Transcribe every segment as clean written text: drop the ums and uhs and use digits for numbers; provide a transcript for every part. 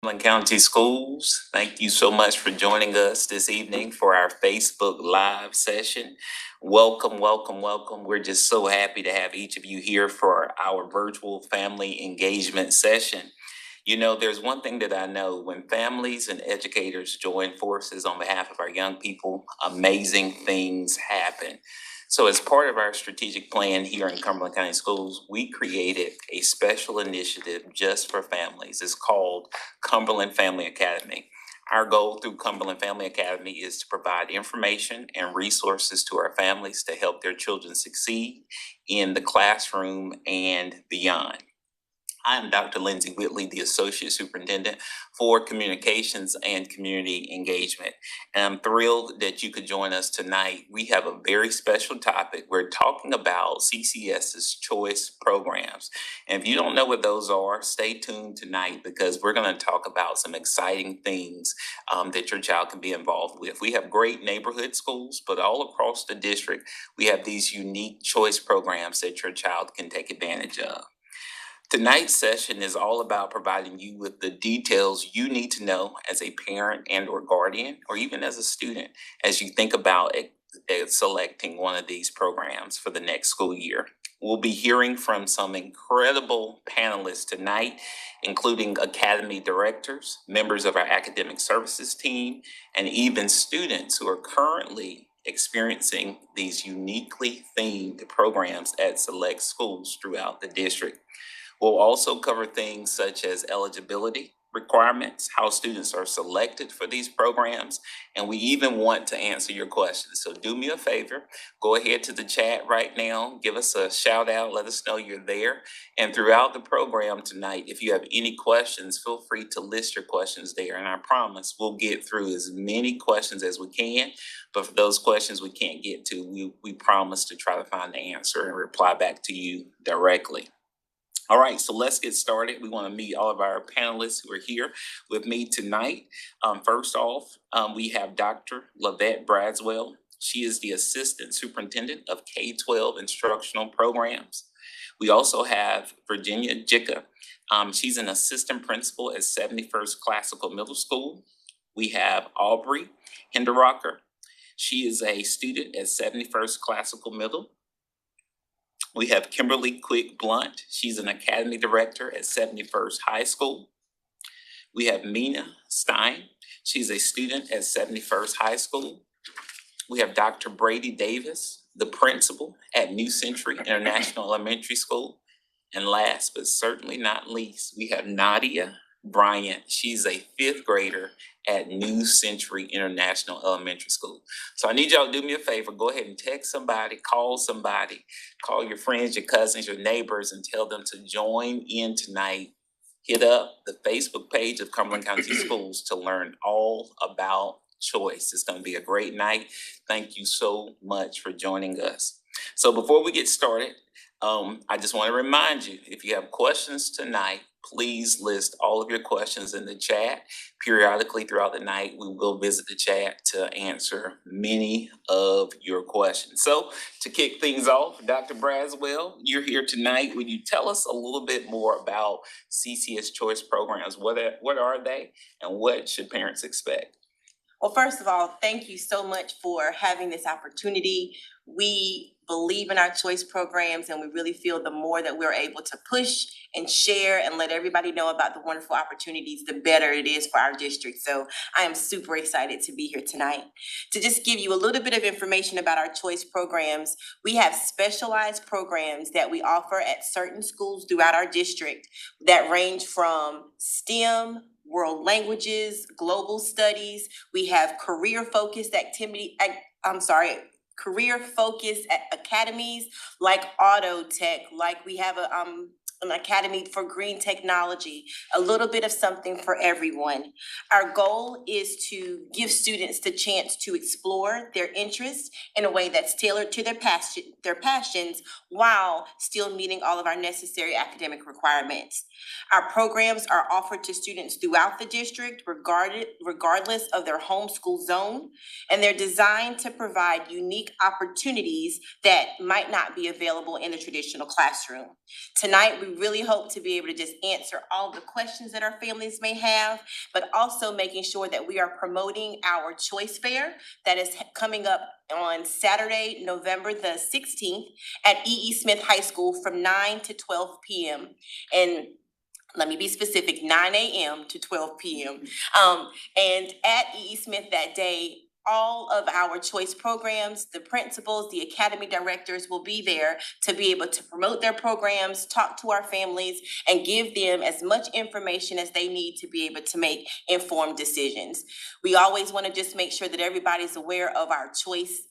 Cumberland County Schools. Thank you so much for joining us this evening for our Facebook Live session. Welcome, welcome, welcome. We're just so happy to have each of you here for our virtual family engagement session. You know, there's one thing that I know: when families and educators join forces on behalf of our young people, amazing things happen. So, as part of our strategic plan here in Cumberland County Schools, we created a special initiative just for families. It's called Cumberland Family Academy. Our goal through Cumberland Family Academy is to provide information and resources to our families to help their children succeed in the classroom and beyond. I'm Dr. Lindsay Whitley, the Associate Superintendent for Communications and Community Engagement. And I'm thrilled that you could join us tonight. We have a very special topic. We're talking about CCS's Choice Programs. And if you don't know what those are, stay tuned tonight because we're going to talk about some exciting things that your child can be involved with. We have great neighborhood schools, but all across the district, we have these unique choice programs that your child can take advantage of. Tonight's session is all about providing you with the details you need to know as a parent and or guardian, or even as a student, as you think about selecting one of these programs for the next school year. We'll be hearing from some incredible panelists tonight, including academy directors, members of our academic services team, and even students who are currently experiencing these uniquely themed programs at select schools throughout the district. We'll also cover things such as eligibility requirements, how students are selected for these programs, and we even want to answer your questions. So do me a favor, go ahead to the chat right now, give us a shout out, let us know you're there. And throughout the program tonight, if you have any questions, feel free to list your questions there. And I promise we'll get through as many questions as we can. But for those questions we can't get to, we promise to try to find the answer and reply back to you directly. All right, so let's get started. We want to meet all of our panelists who are here with me tonight. First off, we have Dr. Lavette Bradswell. She is the Assistant Superintendent of K-12 Instructional Programs. We also have Virginia Jicka. She's an Assistant Principal at 71st Classical Middle School. We have Aubrey Hinderrocker. She is a student at 71st Classical Middle. We have Kimberly Quick Blunt. She's an academy director at 71st High School. We have Mina Stein. She's a student at 71st High School. We have Dr. Brady Davis, the principal at New Century International Elementary School. And last but certainly not least, we have Nadia Bryant. She's a fifth grader at New Century International Elementary School. So I need y'all to do me a favor. Go ahead and text somebody, call your friends, your cousins, your neighbors, and tell them to join in tonight. Hit up the Facebook page of Cumberland County Schools to learn all about choice. It's going to be a great night. Thank you so much for joining us. So before we get started, I just want to remind you, if you have questions tonight, please list all of your questions in the chat. Periodically throughout the night, we will visit the chat to answer many of your questions. So to kick things off, Dr. Braswell, you're here tonight. Would you tell us a little bit more about CCS Choice Programs? What are they and what should parents expect? Well, first of all, thank you so much for having this opportunity. We believe in our choice programs, and we really feel the more that we're able to push and share and let everybody know about the wonderful opportunities, the better it is for our district. So I am super excited to be here tonight. To just give you a little bit of information about our choice programs, we have specialized programs that we offer at certain schools throughout our district that range from STEM, world languages, global studies. We have career-focused academies like auto tech, like we have an academy for green technology, a little bit of something for everyone. Our goal is to give students the chance to explore their interests in a way that's tailored to their passions while still meeting all of our necessary academic requirements. Our programs are offered to students throughout the district, regardless of their homeschool zone, and they're designed to provide unique opportunities that might not be available in the traditional classroom. Tonight, we we really hope to be able to just answer all the questions that our families may have, but also making sure that we are promoting our choice fair that is coming up on Saturday, November the 16th at E.E. Smith High School from 9 to 12 p.m. And let me be specific, 9 a.m. to 12 p.m. And at E.E. Smith that day, all of our choice programs, the principals, the academy directors will be there to be able to promote their programs, talk to our families, and give them as much information as they need to be able to make informed decisions. We always want to just make sure that everybody's aware of our choice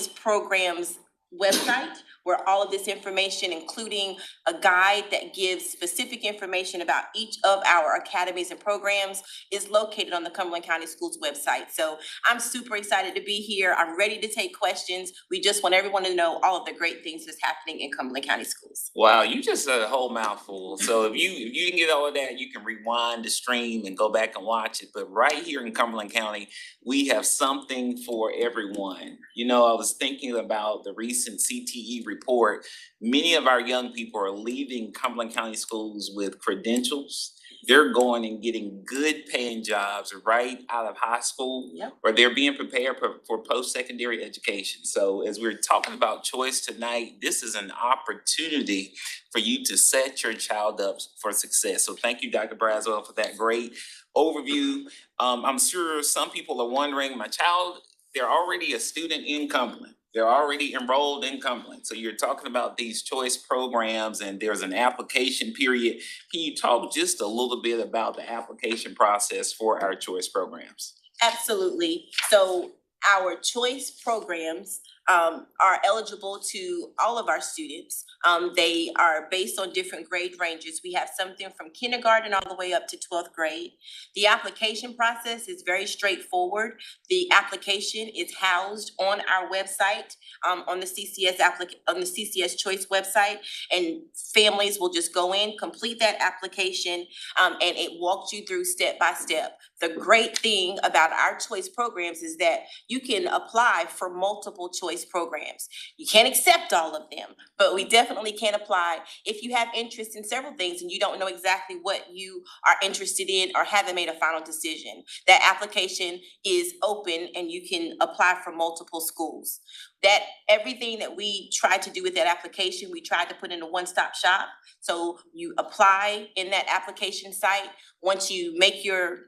programs website, where all of this information, including a guide that gives specific information about each of our academies and programs, is located on the Cumberland County Schools website. So I'm super excited to be here. I'm ready to take questions. We just want everyone to know all of the great things that's happening in Cumberland County Schools. Wow, you just said a whole mouthful. So if you didn't get all of that, you can rewind the stream and go back and watch it. But right here in Cumberland County, we have something for everyone. You know, I was thinking about the recent CTE report. Many of our young people are leaving Cumberland County schools with credentials. They're going and getting good paying jobs right out of high school. Yep. Or they're being prepared for post-secondary education. So as we're talking about choice tonight, this is an opportunity for you to set your child up for success. So thank you, Dr. Braswell, for that great overview. I'm sure some people are wondering, my child, they're already a student in Cumberland. They're already enrolled in Cumberland. So you're talking about these choice programs and there's an application period. Can you talk just a little bit about the application process for our choice programs? Absolutely. So our choice programs are eligible to all of our students. They are based on different grade ranges. We have something from kindergarten all the way up to 12th grade. The application process is very straightforward. The application is housed on our website, on the CCS Choice website, and families will just go in, complete that application, and it walks you through step by step. The great thing about our choice programs is that you can apply for multiple choice programs. You can't accept all of them, but we definitely can apply. If you have interest in several things and you don't know exactly what you are interested in or haven't made a final decision, that application is open and you can apply for multiple schools. That everything that we tried to do with that application, we tried to put in a one-stop shop. So you apply in that application site. Once you make your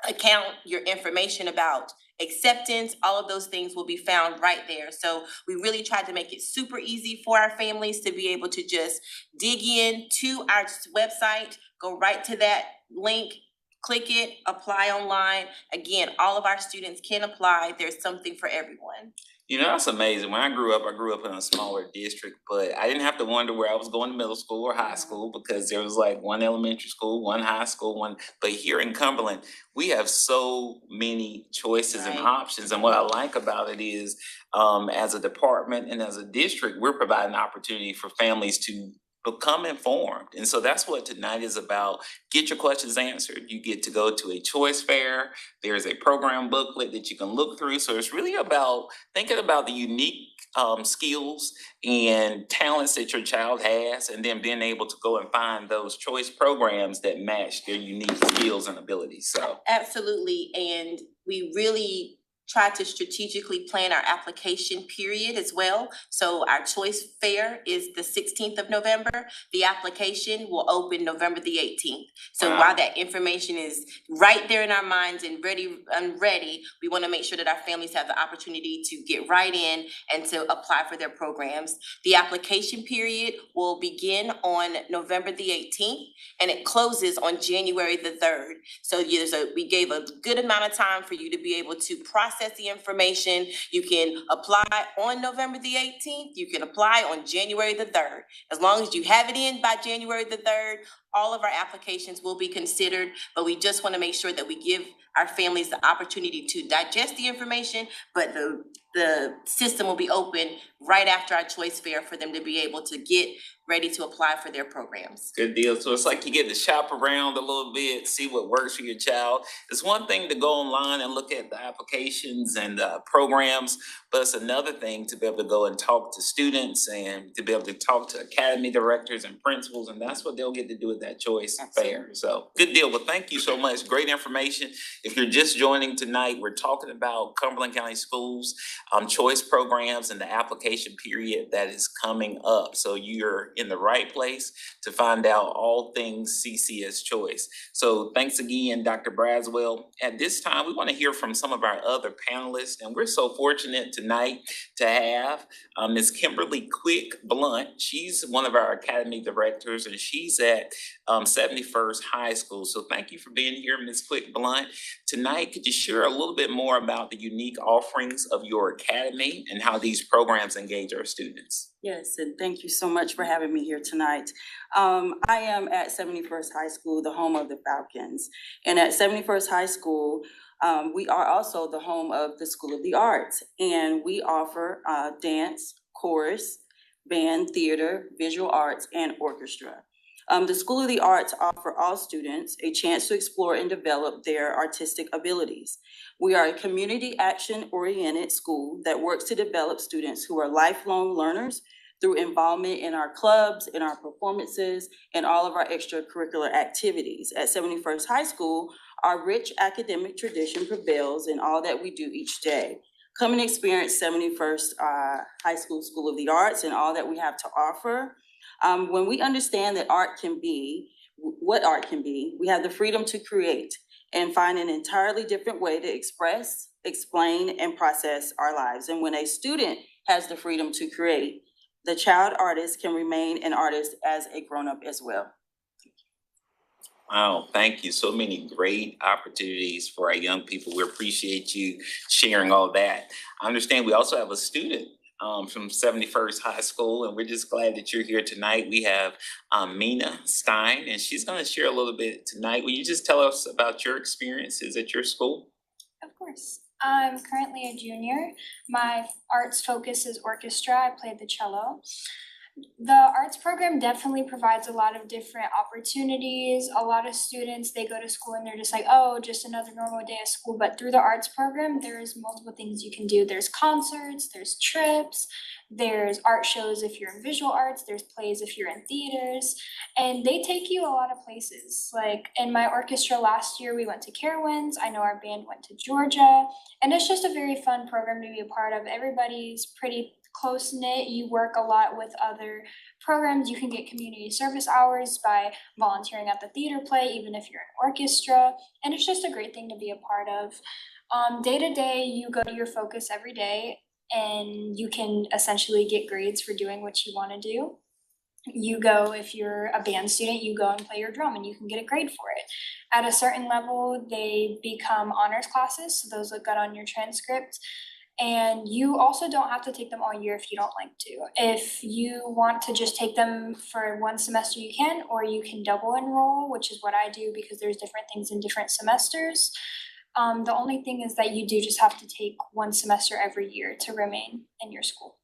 account, your information about acceptance, all of those things will be found right there. So we really tried to make it super easy for our families to be able to just dig in to our website, go right to that link, click it, apply online. Again, all of our students can apply. There's something for everyone. You know, that's amazing. When I grew up in a smaller district, but I didn't have to wonder where I was going to middle school or high school because there was like one elementary school, one high school, one. But here in Cumberland, we have so many choices and Right. options. And what I like about it is, as a department and as a district, we're providing opportunity for families to become informed. And so that's what tonight is about. Get your questions answered. You get to go to a choice fair. There's a program booklet that you can look through. So it's really about thinking about the unique skills and talents that your child has, and then being able to go and find those choice programs that match their unique skills and abilities. So absolutely, and we really try to strategically plan our application period as well. So our choice fair is the 16th of November. The application will open November the 18th. So Wow. while that information is right there in our minds and ready, we want to make sure that our families have the opportunity to get right in and to apply for their programs. The application period will begin on November the 18th and it closes on January the 3rd. So we gave a good amount of time for you to be able to process the information. You can apply on November the 18th. You can apply on January the 3rd. As long as you have it in by January the 3rd, All of our applications will be considered, but we just want to make sure that we give our families the opportunity to digest the information, but the system will be open right after our choice fair for them to be able to get ready to apply for their programs. Good deal. So it's like you get to shop around a little bit, see what works for your child. It's one thing to go online and look at the applications and programs, but it's another thing to be able to go and talk to students and to be able to talk to academy directors and principals, and that's what they'll get to do at that choice fair. So good deal. Well, thank you so much. Great information. If you're just joining tonight, we're talking about Cumberland County Schools choice programs and the application period that is coming up. So you're in the right place to find out all things CCS Choice. So thanks again, Dr. Braswell. At this time, we want to hear from some of our other panelists, and we're so fortunate tonight to have Ms. Kimberly Quick Blunt. She's one of our academy directors, and she's at 71st High School. So thank you for being here, Ms. Quick Blunt. Tonight, could you share a little bit more about the unique offerings of your academy and how these programs engage our students? Yes, and thank you so much for having me here tonight. I am at 71st High School, the home of the Falcons. And at 71st High School, we are also the home of the School of the Arts. And we offer dance, chorus, band, theater, visual arts, and orchestra. The School of the Arts offer all students a chance to explore and develop their artistic abilities. We are a community action-oriented school that works to develop students who are lifelong learners through involvement in our clubs, in our performances, and all of our extracurricular activities. At 71st High School, our rich academic tradition prevails in all that we do each day. Come and experience 71st High School School of the Arts and all that we have to offer. When we understand that art can be, what art can be, we have the freedom to create and find an entirely different way to express, explain, and process our lives. And when a student has the freedom to create, the child artist can remain an artist as a grown-up as well. Wow, thank you. So many great opportunities for our young people. We appreciate you sharing all that. I understand we also have a student from 71st High School, and we're just glad that you're here tonight. We have Mina Stein, and she's going to share a little bit tonight. Will you just tell us about your experiences at your school? Of course. I'm currently a junior. My arts focus is orchestra. I play the cello. The arts program definitely provides a lot of different opportunities. A lot of students, they go to school and they're just like, oh, just another normal day of school. But through the arts program, there's multiple things you can do. There's concerts, there's trips, there's art shows if you're in visual arts, there's plays if you're in theaters, and they take you a lot of places. Like in my orchestra last year, we went to Carowinds. I know our band went to Georgia, and it's just a very fun program to be a part of. Everybody's pretty close-knit. You work a lot with other programs. You can get community service hours by volunteering at the theater play, even if you're in orchestra, and it's just a great thing to be a part of. Day to day, you go to your focus every day, and you can essentially get grades for doing what you want to do. You go, if you're a band student, you go and play your drum and you can get a grade for it. At a certain level, they become honors classes, so those look good on your transcript. And you also don't have to take them all year if you don't like to. If you want to just take them for one semester, you can, or you can double enroll, which is what I do because there's different things in different semesters. The only thing is that you do just have to take one semester every year to remain in your school.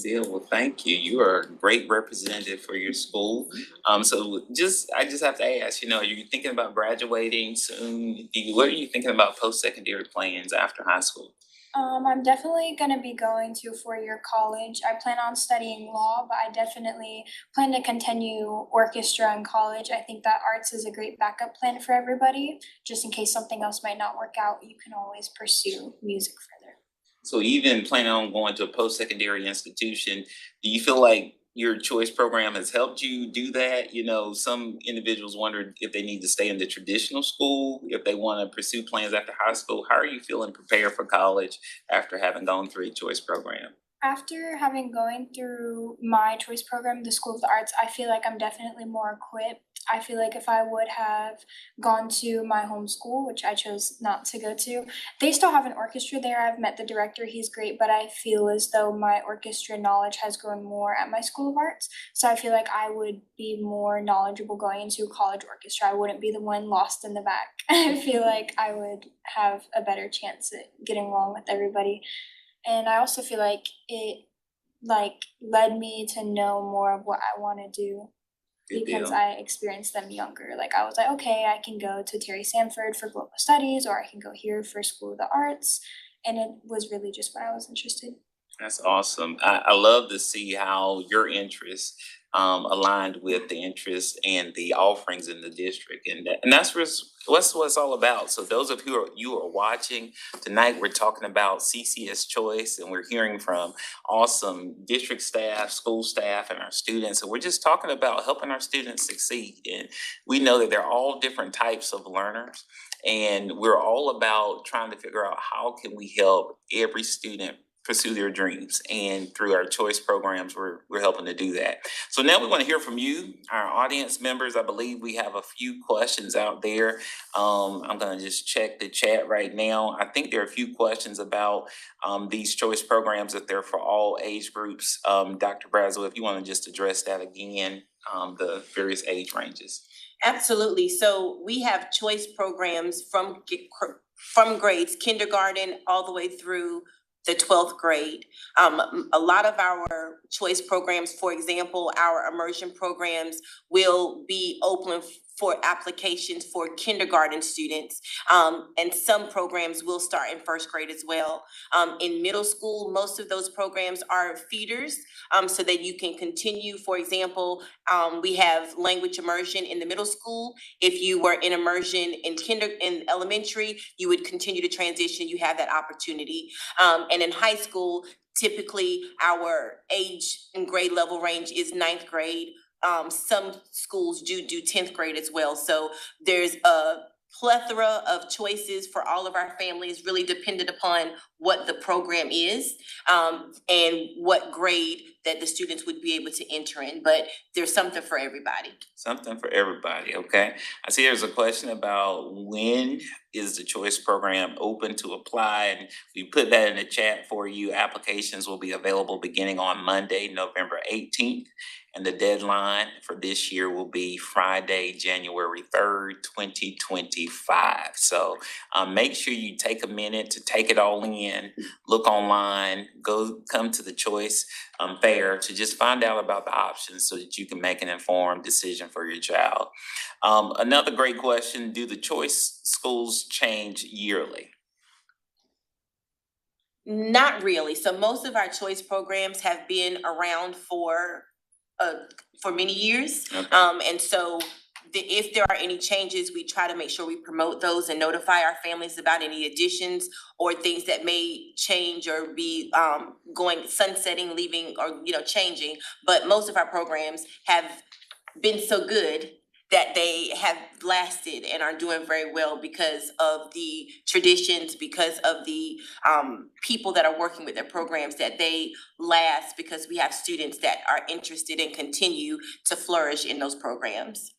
Deal. Well, thank you. You are a great representative for your school. I just have to ask, are you thinking about graduating soon? What are you thinking about post-secondary plans after high school? I'm definitely going to be going to a four-year college. I plan on studying law, but I definitely plan to continue orchestra in college. I think that arts is a great backup plan for everybody. Just in case something else might not work out, you can always pursue music further. So even planning on going to a post-secondary institution, do you feel like your choice program has helped you do that? Some individuals wonder if they need to stay in the traditional school, if they want to pursue plans after high school. How are you feeling prepared for college after having gone through a choice program? After having going through my choice program, the School of the Arts, I feel like I'm definitely more equipped. I feel like if I would have gone to my home school, which I chose not to go to, they still have an orchestra there. I've met the director, he's great, but I feel as though my orchestra knowledge has grown more at my School of Arts. So I feel like I would be more knowledgeable going into a college orchestra. I wouldn't be the one lost in the back. I feel like I would have a better chance at getting along with everybody. And I also feel like it led me to know more of what I wanna do Good because deal. I experienced them younger. Like I was like, okay, I can go to Terry Sanford for global studies, or I can go here for School of the Arts. And it was really just what I was interested. That's awesome. I love to see how your interests aligned with the interests and the offerings in the district, and that's what it's all about. So those of you who are watching tonight, we're talking about CCS Choice, and we're hearing from awesome district staff, school staff, and our students. And we're just talking about helping our students succeed. And we know that they're all different types of learners, and we're all about trying to figure out how can we help every student pursue their dreams. And through our choice programs, we're helping to do that. So now we want to hear from you, our audience members. I believe we have a few questions out there. I'm gonna just check the chat right now. I think there are a few questions about these choice programs, that they're for all age groups. Dr. Brazel, if you want to just address that again, the various age ranges. Absolutely. So we have choice programs from grades kindergarten all the way through the 12th grade. A lot of our choice programs, for example, our immersion programs will be open for applications for kindergarten students. And some programs will start in first grade as well. In middle school, most of those programs are feeders, so that you can continue. For example, we have language immersion in the middle school. If you were in immersion in elementary, you would continue to transition. You have that opportunity. And in high school, typically our age and grade level range is ninth grade. Some schools do 10th grade as well. So there's a plethora of choices for all of our families, really dependent upon what the program is, and what grade that the students would be able to enter in. But there's something for everybody. Something for everybody, okay? I see there's a question about when is the choice program open to apply, and we put that in the chat for you. Applications will be available beginning on Monday, November 18th. And the deadline for this year will be Friday, January 3rd, 2025. So make sure you take a minute to take it all in, look online, come to the choice fair to just find out about the options so that you can make an informed decision for your child. Another great question, do the choice schools change yearly? Not really. So most of our choice programs have been around for many years. Okay. And so if there are any changes, we try to make sure we promote those and notify our families about any additions or things that may change or be sunsetting, leaving, or changing. But most of our programs have been so good that they have lasted and are doing very well because of the traditions, because of the people that are working with their programs, that they last because we have students that are interested and continue to flourish in those programs.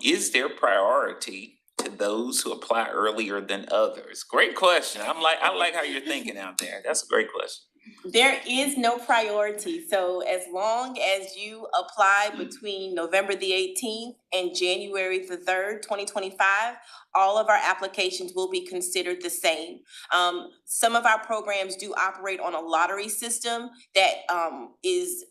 Is there priority to those who apply earlier than others? Great question. I like how you're thinking out there. That's a great question. There is no priority. So as long as you apply between November the 18th and January the 3rd, 2025, all of our applications will be considered the same. Some of our programs do operate on a lottery system that is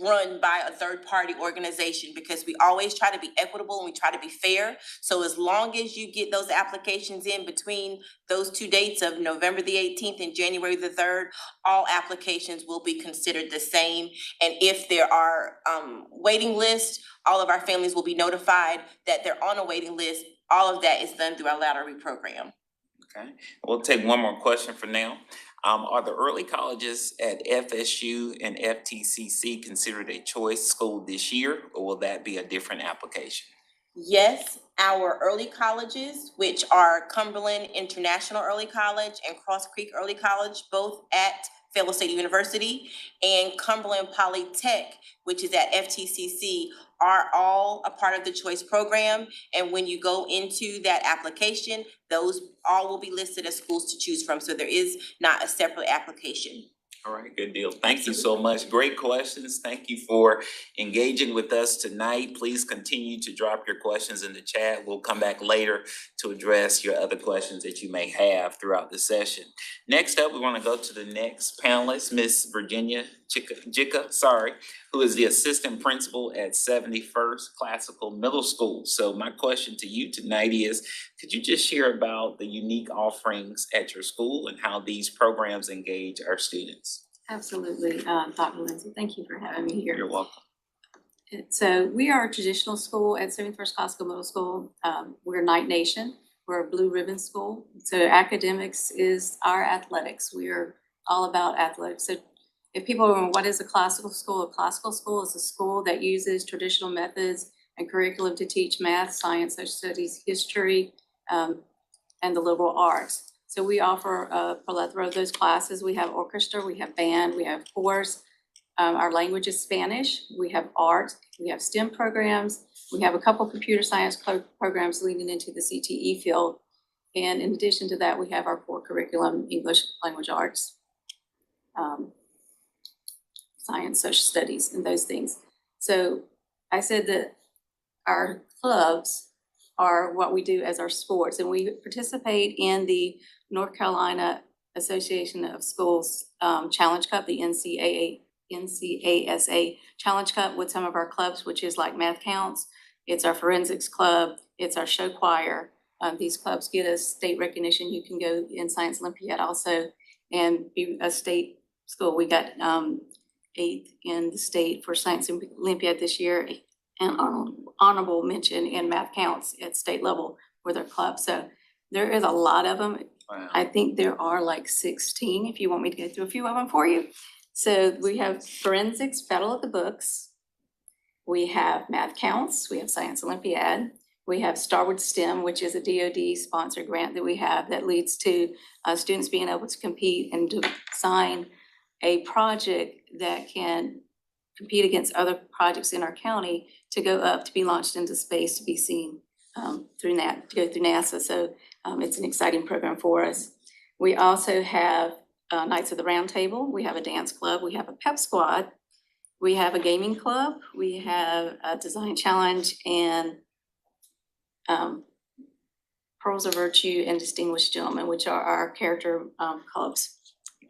run by a third-party organization, because we always try to be equitable and we try to be fair. So as long as you get those applications in between those two dates of November the 18th and January the 3rd, all applications will be considered the same. And if there are waiting lists, all of our families will be notified that they're on a waiting list. All of that is done through our lottery program. Okay, we'll take one more question for now. Are the early colleges at FSU and FTCC considered a choice school this year, or will that be a different application? Yes, our early colleges, which are Cumberland International Early College and Cross Creek Early College, both at Fayetteville State University, and Cumberland Polytech, which is at FTCC, are all a part of the Choice Program. And when you go into that application, those all will be listed as schools to choose from. So there is not a separate application. All right, good deal. Thank you so much. Great questions. Thank you for engaging with us tonight. Please continue to drop your questions in the chat. We'll come back later to address your other questions that you may have throughout the session. Next up, we want to go to the next panelist, Miss Virginia Jicka, who is the assistant principal at 71st Classical Middle School. So my question to you tonight is, could you just share about the unique offerings at your school and how these programs engage our students? Absolutely, Dr. Lindsay, thank you for having me here. You're welcome. So we are a traditional school at 71st Classical Middle School. We're Knight Nation. We're a blue ribbon school. So academics is our athletics. We are all about athletics. So if people are wondering what is a classical school is a school that uses traditional methods and curriculum to teach math, science, social studies, history, and the liberal arts. So we offer a plethora of those classes. We have orchestra, we have band, we have chorus. Our language is Spanish. We have art. We have STEM programs. We have a couple computer science programs leading into the CTE field. And in addition to that, we have our core curriculum, English, language arts, science, social studies, and those things. So I said that our clubs are what we do as our sports, and we participate in the North Carolina Association of Schools Challenge Cup, the NCASA Challenge Cup with some of our clubs, which is like Math Counts. It's our forensics club. It's our show choir. These clubs get us state recognition. You can go in Science Olympiad also and be a state school. We got 8th in the state for Science Olympiad this year, and honorable mention in Math Counts at state level for their club. So there is a lot of them. Wow. I think there are like 16, if you want me to go through a few of them for you. So we have forensics, Battle of the Books. We have Math Counts. We have Science Olympiad. We have Starwood STEM, which is a DoD sponsored grant that we have that leads to students being able to compete and design a project that can compete against other projects in our county to go up, to be launched into space, to be seen through NASA. So it's an exciting program for us. We also have Knights of the Round Table. We have a dance club. We have a pep squad. We have a gaming club. We have a design challenge and Pearls of Virtue and Distinguished Gentlemen, which are our character clubs.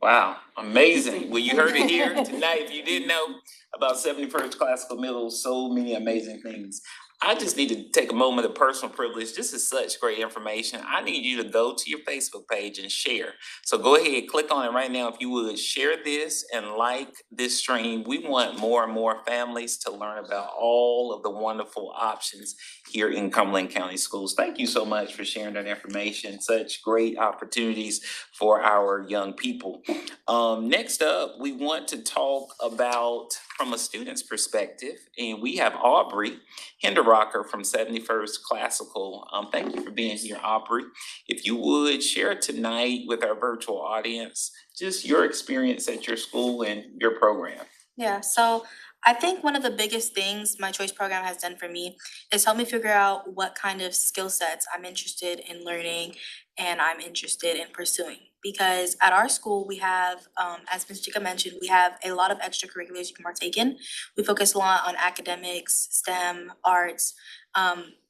Wow, amazing. Well, you heard it here tonight. If you didn't know about 71st Classical Middle, so many amazing things. I just need to take a moment of personal privilege. This is such great information. I need you to go to your Facebook page and share. So go ahead, click on it right now if you would. Share this and like this stream. We want more and more families to learn about all of the wonderful options here in Cumberland County Schools. Thank you so much for sharing that information. Such great opportunities for our young people. Next up, we want to talk about from a student's perspective, and we have Aubrey Hinderrocker from 71st Classical. Thank you for being here, Aubrey. If you would share tonight with our virtual audience, just your experience at your school and your program. Yeah, so I think one of the biggest things my choice program has done for me is help me figure out what kind of skill sets I'm interested in learning and I'm interested in pursuing. Because at our school, we have, as Ms. Chica mentioned, we have a lot of extracurriculars you can partake in. We focus a lot on academics, STEM, arts.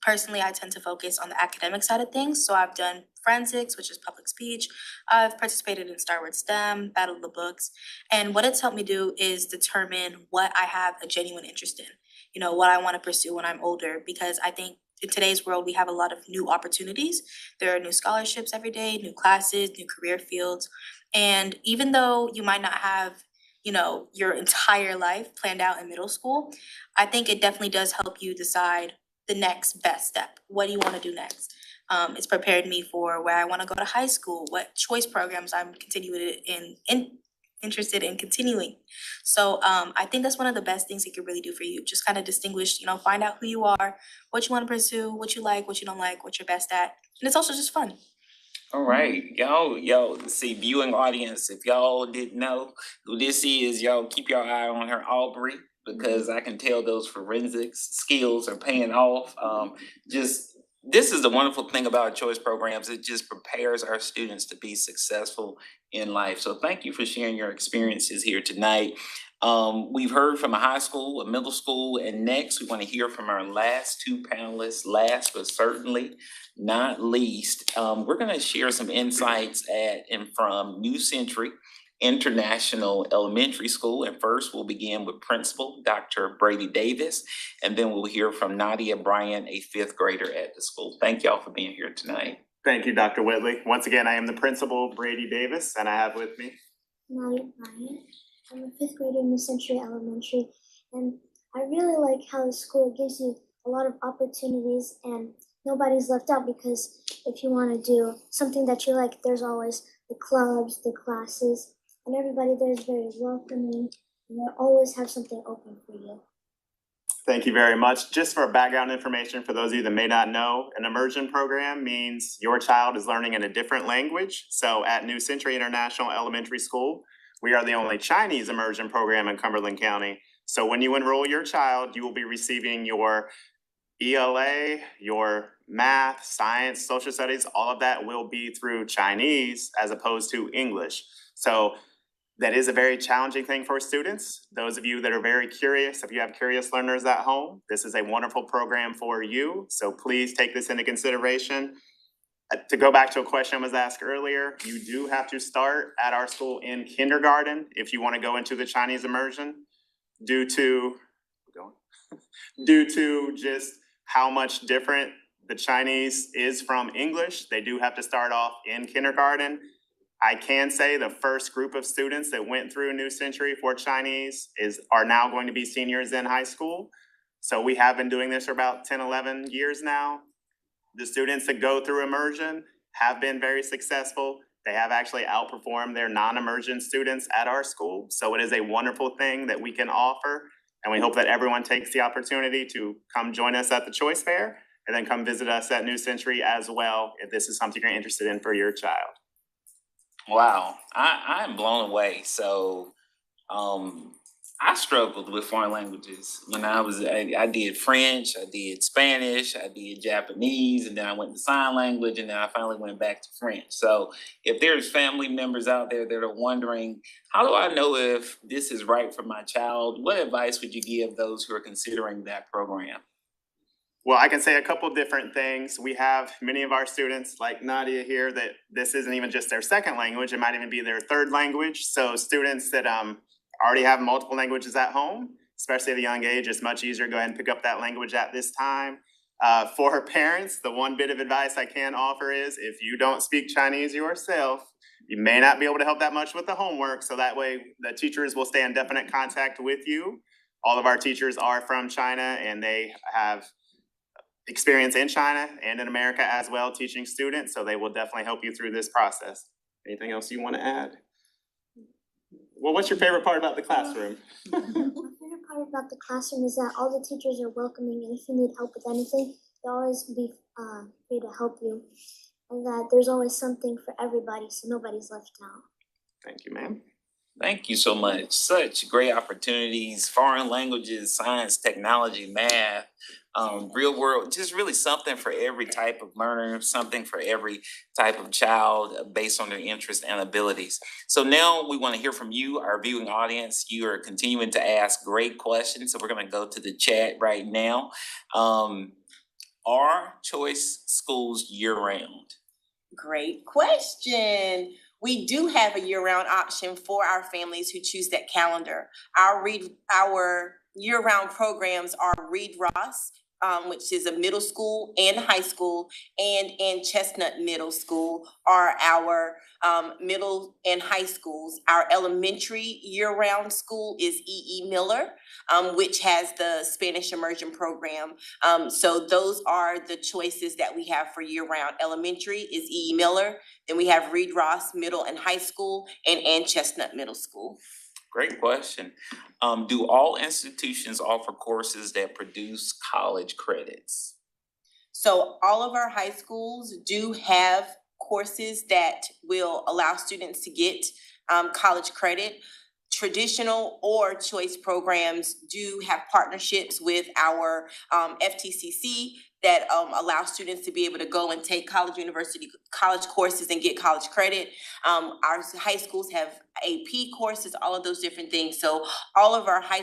Personally, I tend to focus on the academic side of things. So I've done forensics, which is public speech. I've participated in Starwood STEM, Battle of the Books. And what it's helped me do is determine what I have a genuine interest in, you know, what I want to pursue when I'm older, because I think in today's world, we have a lot of new opportunities. There are new scholarships every day, new classes, new career fields. And even though you might not have, you know, your entire life planned out in middle school, I think it definitely does help you decide the next best step. What do you want to do next? It's prepared me for where I want to go to high school, what choice programs I'm continuing interested in continuing. So I think that's one of the best things it could really do for you. Just kind of distinguish, find out who you are, what you want to pursue, what you like, what you don't like, what you're best at. And it's also just fun. All right, y'all, see, viewing audience, if y'all didn't know who this is, y'all keep your eye on her, Aubrey, because I can tell those forensics skills are paying off. This is the wonderful thing about choice programs. It just prepares our students to be successful in life. So thank you for sharing your experiences here tonight. We've heard from a high school, a middle school, and next we want to hear from our last two panelists, last but certainly not least. We're going to share some insights at and from New Century International Elementary School. And first, we'll begin with Principal Dr. Brady Davis, and then we'll hear from Nadia Bryant, a fifth grader at the school. Thank y'all for being here tonight. Thank you, Dr. Whitley. Once again, I am the principal, Brady Davis, and I have with me Nadia Bryant. I'm a fifth grader in New Century Elementary, and I really like how the school gives you a lot of opportunities and nobody's left out, because if you want to do something that you like, there's always the clubs, the classes, and everybody there is very welcoming, and they always have something open for you. Thank you very much. Just for background information, for those of you that may not know, an immersion program means your child is learning in a different language. So at New Century International Elementary School, we are the only Chinese immersion program in Cumberland County. So when you enroll your child, you will be receiving your ELA, your math, science, social studies, all of that will be through Chinese as opposed to English. So that is a very challenging thing for students. Those of you that are very curious, if you have curious learners at home, this is a wonderful program for you. So please take this into consideration. To go back to a question was asked earlier, you do have to start at our school in kindergarten if you want to go into the Chinese immersion due to just how much different the Chinese is from English. They do have to start off in kindergarten. I can say the first group of students that went through New Century for Chinese are now going to be seniors in high school. So we have been doing this for about 10, 11 years now. The students that go through immersion have been very successful. They have actually outperformed their non-immersion students at our school. So it is a wonderful thing that we can offer. And we hope that everyone takes the opportunity to come join us at the Choice Fair and then come visit us at New Century as well if this is something you're interested in for your child. Wow, I'm blown away. So, I struggled with foreign languages. I did French, I did Spanish, I did Japanese, and then I went to sign language, and then I finally went back to French. So if there's family members out there that are wondering, how do I know if this is right for my child? What advice would you give those who are considering that program? Well, I can say a couple different things. We have many of our students, like Nadia here, that this isn't even just their second language. It might even be their third language. So students that already have multiple languages at home, especially at a young age, it's much easier to go ahead and pick up that language at this time. For parents, the one bit of advice I can offer is if you don't speak Chinese yourself, you may not be able to help that much with the homework. So that way the teachers will stay in definite contact with you. All of our teachers are from China, and they have experience in China and in America as well, teaching students, so they will definitely help you through this process. Anything else you want to add? Well, what's your favorite part about the classroom? My favorite part about the classroom is that all the teachers are welcoming, and if you need help with anything, they'll always be free to help you, and that there's always something for everybody, so nobody's left out. Thank you, ma'am. Thank you so much. Such great opportunities, foreign languages, science, technology, math, real world, just really something for every type of learner, something for every type of child based on their interests and abilities. So now we want to hear from you, our viewing audience. You are continuing to ask great questions. So we're going to go to the chat right now. Are choice schools year-round? Great question. We do have a year-round option for our families who choose that calendar. Our year-round programs are Reed Ross, which is a middle school and high school, and in Chestnut Middle School are our middle and high schools. Our elementary year-round school is E.E. Miller, which has the Spanish immersion program. So those are the choices that we have for year-round. Elementary is E.E. Miller, then we have Reed Ross Middle and High School, and Chestnut Middle School. Great question. Do all institutions offer courses that produce college credits? So all of our high schools do have courses that will allow students to get college credit. Traditional or choice programs do have partnerships with our FTCC that allow students to be able to go and take college courses and get college credit. Our high schools have AP courses, all of those different things. So all of our high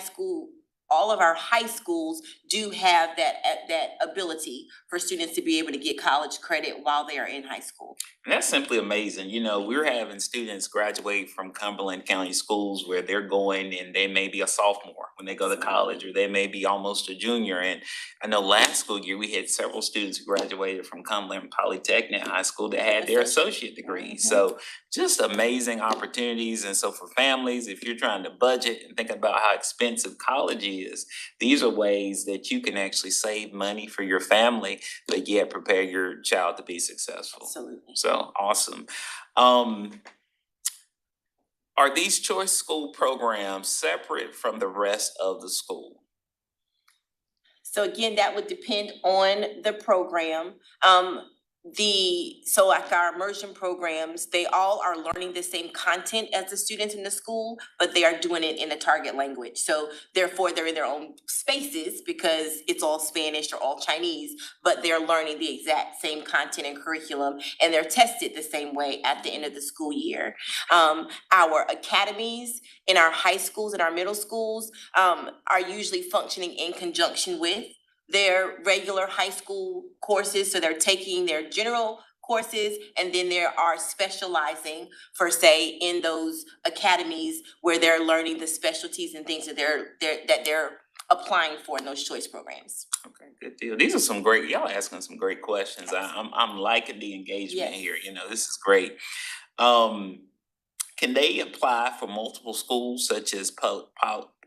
schools do have that ability for students to be able to get college credit while they are in high school. And that's simply amazing. You know, we're having students graduate from Cumberland County schools where they're going and they may be a sophomore when they go to college, or they may be almost a junior. And I know last school year, we had several students who graduated from Cumberland Polytechnic High School that had their associate degrees. So just amazing opportunities. And so for families, if you're trying to budget and think about how expensive college is, these are ways that you can actually save money for your family, but yet prepare your child to be successful. Absolutely. So awesome. Are these choice school programs separate from the rest of the school? So again, that would depend on the program. So like our immersion programs, they all are learning the same content as the students in the school, but they are doing it in a target language. So therefore, they're in their own spaces because it's all Spanish or all Chinese, but they're learning the exact same content and curriculum, and they're tested the same way at the end of the school year. Our academies in our high schools and our middle schools are usually functioning in conjunction with their regular high school courses. So they're taking their general courses, and then they are specializing for, say, in those academies where they're learning the specialties and things that they're applying for in those choice programs. Okay, good deal. These are some great, y'all asking some great questions. I'm liking the engagement Yes. here. You know, this is great. Can they apply for multiple schools such as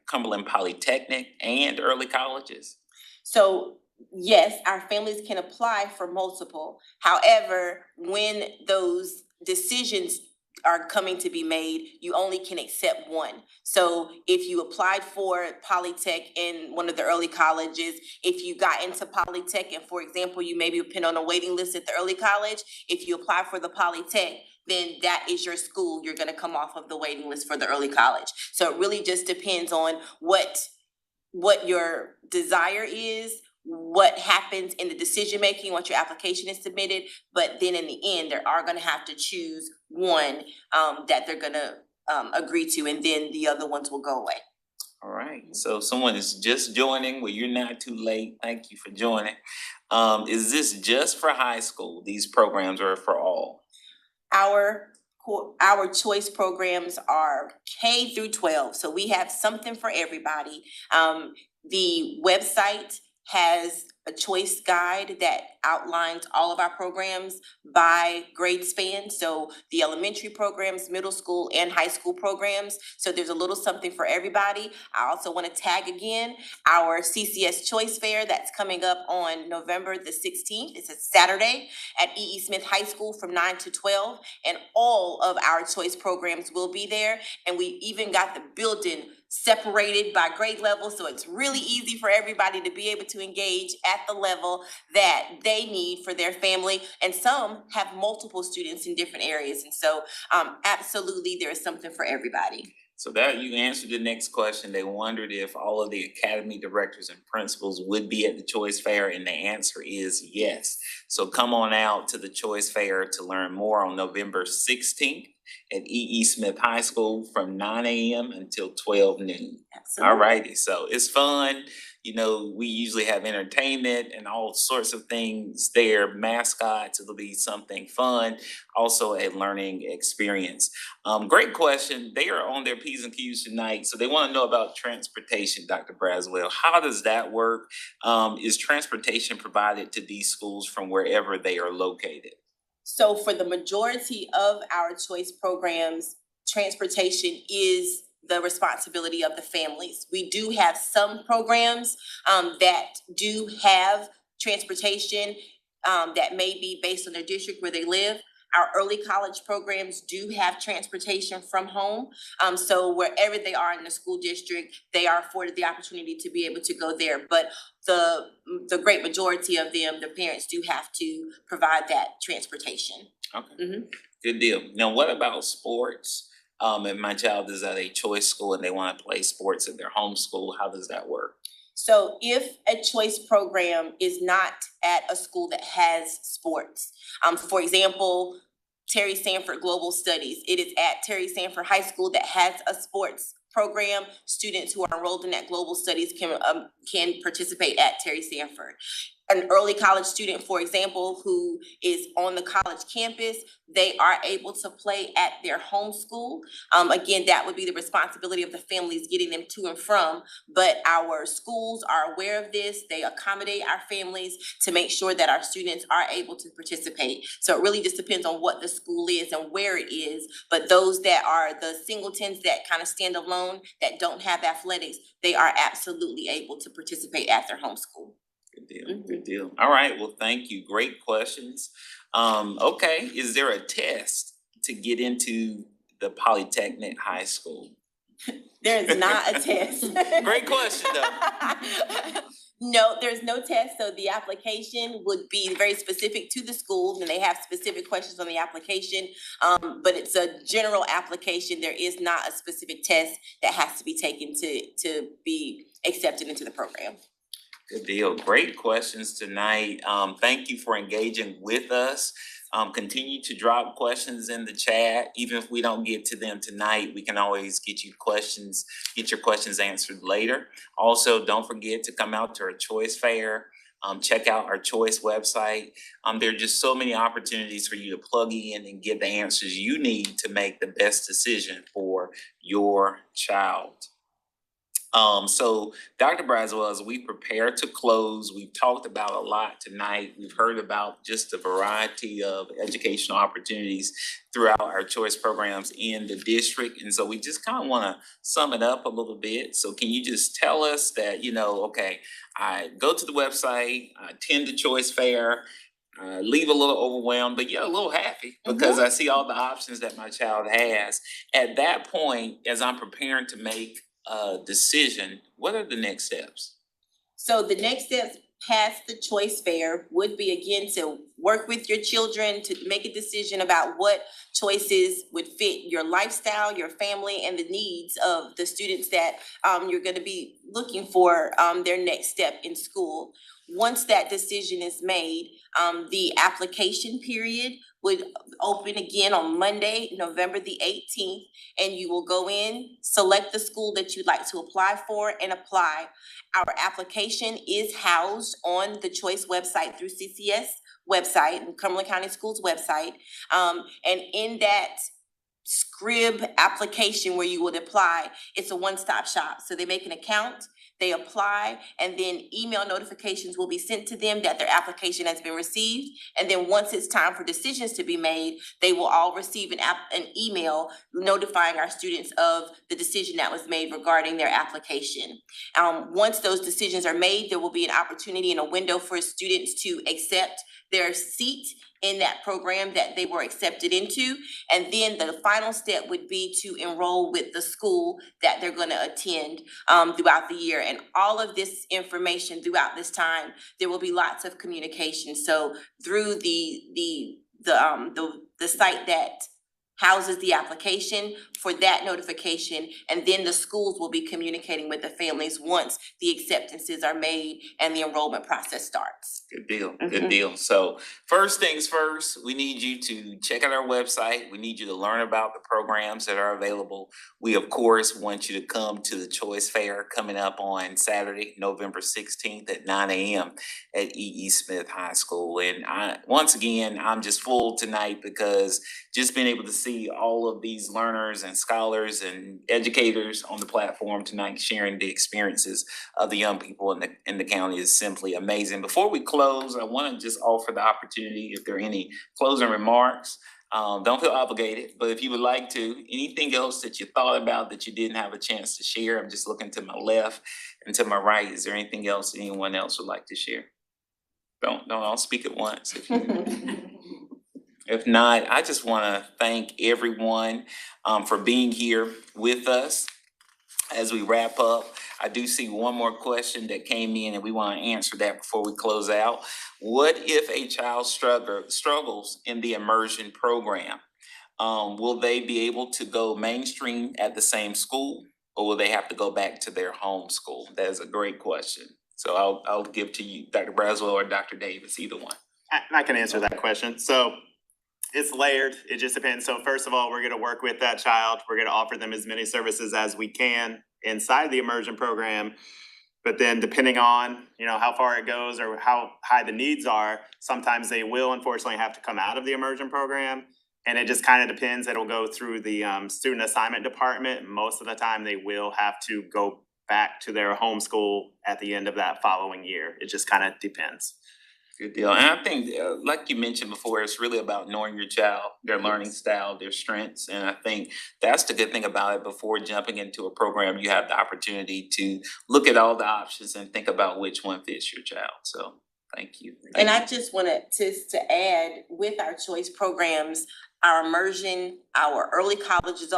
Cumberland Polytechnic and early colleges? So yes, our families can apply for multiple. However, when those decisions are coming to be made, you only can accept one. So if you applied for Polytech in one of the early colleges, if you got into Polytech and, for example, you maybe been on a waiting list at the early college, if you apply for the Polytech, then that is your school. You're gonna come off of the waiting list for the early college. So it really just depends on what your desire is, what happens in the decision making, once your application is submitted. But then in the end, they are gonna have to choose one that they're gonna agree to, and then the other ones will go away. All right, so if someone is just joining, well, you're not too late. Thank you for joining. Is this just for high school? These programs are for all? Our choice programs are K through 12, so we have something for everybody. The website has a choice guide that outlines all of our programs by grade span. So the elementary programs, middle school, and high school programs. So there's a little something for everybody. I also want to tag again our CCS Choice Fair that's coming up on November the 16th. It's a Saturday at E.E. Smith High School from 9 to 12. And all of our choice programs will be there. And we even got the building separated by grade level, so it's really easy for everybody to be able to engage at the level that they need for their family. And some have multiple students in different areas, and so absolutely there is something for everybody. So that you answered the next question. They wondered if all of the academy directors and principals would be at the Choice Fair, and the answer is yes. So come on out to the Choice Fair to learn more on November 16th at E.E. Smith High School from 9 a.m. until 12 noon. Absolutely. All righty, so it's fun. You know, we usually have entertainment and all sorts of things there, mascots. It'll be something fun, also a learning experience. Great question. They are on their P's and Q's tonight, so they want to know about transportation, Dr. Braswell. How does that work? Is transportation provided to these schools from wherever they are located? So for the majority of our choice programs, transportation is the responsibility of the families. We do have some programs that do have transportation that may be based on their district where they live. Our early college programs do have transportation from home. So wherever they are in the school district, they are afforded the opportunity to be able to go there. But the great majority of them, the parents do have to provide that transportation. Okay, good deal. Now, what about sports? If my child is at a choice school and they want to play sports at their home school, how does that work? So if a choice program is not at a school that has sports, for example, Terry Sanford Global Studies, it is at Terry Sanford High School that has a sports program. Students who are enrolled in that Global Studies can participate at Terry Sanford. An early college student, for example, who is on the college campus, they are able to play at their home school. Again, that would be the responsibility of the families getting them to and from, but our schools are aware of this. They accommodate our families to make sure that our students are able to participate. So it really just depends on what the school is and where it is, but those that are the singletons that kind of stand alone, that don't have athletics, they are absolutely able to participate at their home school. Good deal, good deal. All right, well, thank you. Great questions. Okay, is there a test to get into the Polytechnic High School? There is not a test. Great question, though. No, there's no test, so the application would be very specific to the school, and they have specific questions on the application. But it's a general application. There is not a specific test that has to be taken to be accepted into the program. Good deal. Great questions tonight. Thank you for engaging with us. Continue to drop questions in the chat. Even if we don't get to them tonight, we can always get your questions answered later. Also, don't forget to come out to our Choice Fair. Check out our Choice website. There are just so many opportunities for you to plug in and get the answers you need to make the best decision for your child. So Dr. Braswell, as we prepare to close, we've talked about a lot tonight. We've heard about just a variety of educational opportunities throughout our choice programs in the district. And so we just kind of want to sum it up a little bit. So can you just tell us that, okay, I go to the website, I attend the choice fair, leave a little overwhelmed, but a little happy because I see all the options that my child has. At that point, as I'm preparing to make decision, what are the next steps? So the next steps past the choice fair would be, again, to work with your children to make a decision about what choices would fit your lifestyle, your family, and the needs of the students that you're going to be looking for their next step in school. Once that decision is made, the application period would open again on Monday, November the 18th, and you will go in, select the school that you'd like to apply for, and apply. Our application is housed on the Choice website through CCS website, Cumberland County Schools website, and in that Scrib application where you would apply, it's a one-stop shop. So they make an account, they apply, and then email notifications will be sent to them that their application has been received. And then once it's time for decisions to be made, they will all receive an email notifying our students of the decision that was made regarding their application. Once those decisions are made, there will be an opportunity and a window for students to accept their seat in that program that they were accepted into. And then the final step would be to enroll with the school that they're going to attend throughout the year. And all of this information throughout this time, there will be lots of communication. So through the site that houses the application, for that notification, and then the schools will be communicating with the families once the acceptances are made and the enrollment process starts. Good deal, good deal. So first things first, we need you to check out our website. We need you to learn about the programs that are available. We, of course, want you to come to the Choice Fair coming up on Saturday, November 16th at 9 a.m. at E.E. Smith High School. And once again, I'm just full tonight because just being able to see all of these learners and scholars and educators on the platform tonight sharing the experiences of the young people in the county is simply amazing. Before we close, I want to just offer the opportunity, if there are any closing remarks. Don't feel obligated, but if you would like to, anything else that you thought about that you didn't have a chance to share, I'm just looking to my left and to my right. Is there anything else anyone else would like to share? Don't all speak at once. If not, I just want to thank everyone for being here with us. As we wrap up, I do see one more question that came in and we want to answer that before we close out. What if a child struggles in the immersion program? Will they be able to go mainstream at the same school, or will they have to go back to their home school? That is a great question. So I'll give to you, Dr. Braswell or Dr. Davis, either one. I can answer that question. So it's layered. It just depends. So first of all, we're going to work with that child. We're going to offer them as many services as we can inside the immersion program. But then depending on, how far it goes or how high the needs are, sometimes they will unfortunately have to come out of the immersion program. And it just kind of depends. It'll go through the student assignment department. Most of the time they will have to go back to their home school at the end of that following year. It just kind of depends. Good deal. And I think, like you mentioned before, it's really about knowing your child, their learning style, their strengths. And I think that's the good thing about it. Before jumping into a program, you have the opportunity to look at all the options and think about which one fits your child. So thank you. And I just wanted to add, with our choice programs, our immersion, our early colleges,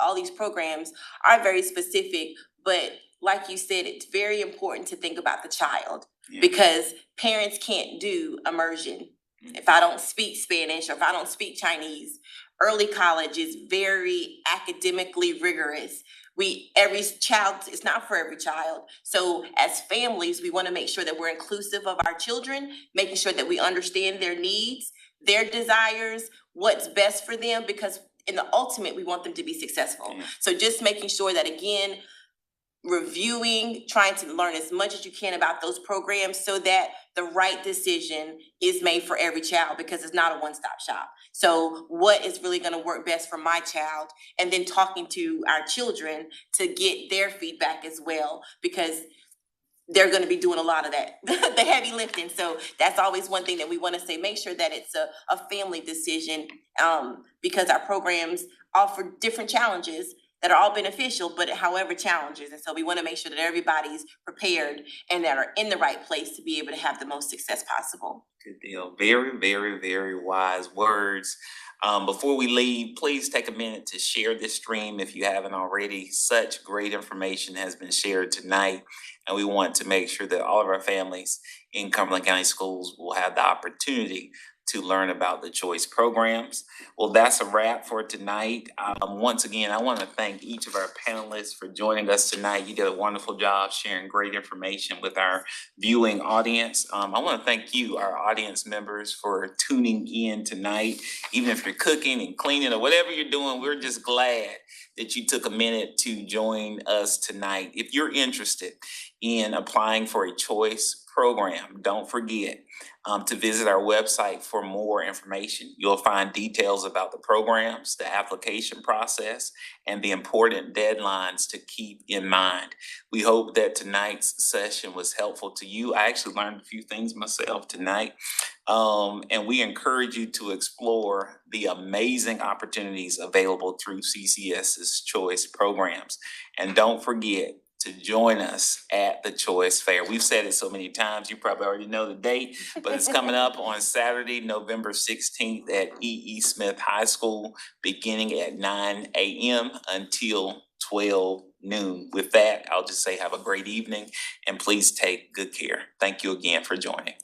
all these programs are very specific, but like you said, it's very important to think about the child. Yeah. Because parents can't do immersion. If I don't speak Spanish or if I don't speak Chinese, early college is very academically rigorous. Every child, it's not for every child. So as families, we want to make sure that we're inclusive of our children, making sure that we understand their needs, their desires, what's best for them, because in the ultimate, we want them to be successful. Yeah. So just making sure that, again, reviewing, trying to learn as much as you can about those programs so that the right decision is made for every child, because it's not a one-stop shop. So what is really going to work best for my child, and then talking to our children to get their feedback as well, because they're going to be doing a lot of that, the heavy lifting. So that's always one thing that we want to say, make sure that it's a family decision, because our programs offer different challenges that are all beneficial, but however challenges. And so we want to make sure that everybody's prepared and that are in the right place to be able to have the most success possible. Good deal. Very, very, very wise words. Before we leave, please take a minute to share this stream if you haven't already. Such great information has been shared tonight, and we want to make sure that all of our families in Cumberland County Schools will have the opportunity to learn about the choice programs. Well, that's a wrap for tonight. Once again, I want to thank each of our panelists for joining us tonight. You did a wonderful job sharing great information with our viewing audience. I want to thank you, our audience members, for tuning in tonight. Even if you're cooking and cleaning or whatever you're doing, we're just glad that you took a minute to join us tonight. If you're interested in applying for a choice program, don't forget to visit our website for more information. You'll find details about the programs, the application process, and the important deadlines to keep in mind. We hope that tonight's session was helpful to you. I actually learned a few things myself tonight. And we encourage you to explore the amazing opportunities available through CCS's Choice Programs. And don't forget to join us at the Choice Fair. We've said it so many times, you probably already know the date, but it's coming up on Saturday, November 16th at E.E. Smith High School, beginning at 9 a.m. until 12 noon. With that, I'll just say have a great evening and please take good care. Thank you again for joining.